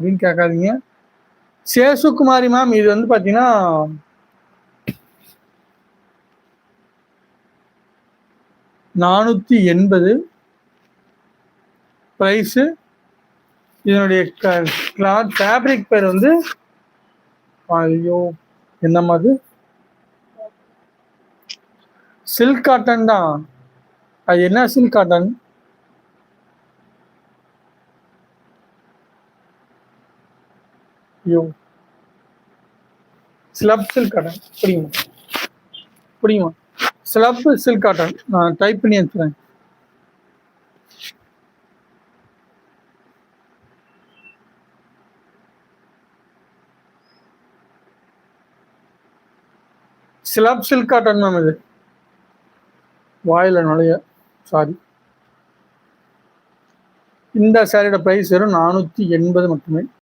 அப்படின்னு கேட்காதீங்க. சேசுகுமாரி மேம், இது வந்து பார்த்தீங்கன்னா 480 ப்ரைஸு. இதனுடைய கிளாத் ஃபேப்ரிக் பேர் வந்து ஐயோ என்னம்மா அது, சில்க் காட்டன் தான். அது என்ன சில்க் காட்டன்? ஐயோ, ஸ்லப் சில்க் காட்டன். புரியுமா புரியுமா? Slub silk cotton. நான் டைப் பண்ணி அனுப்புகிறேன். Slub silk cotton ma'am. இது வாயில் நுழைய சாரி. இந்த சாரியோட ப்ரைஸ் வெறும் 480 மட்டுமே.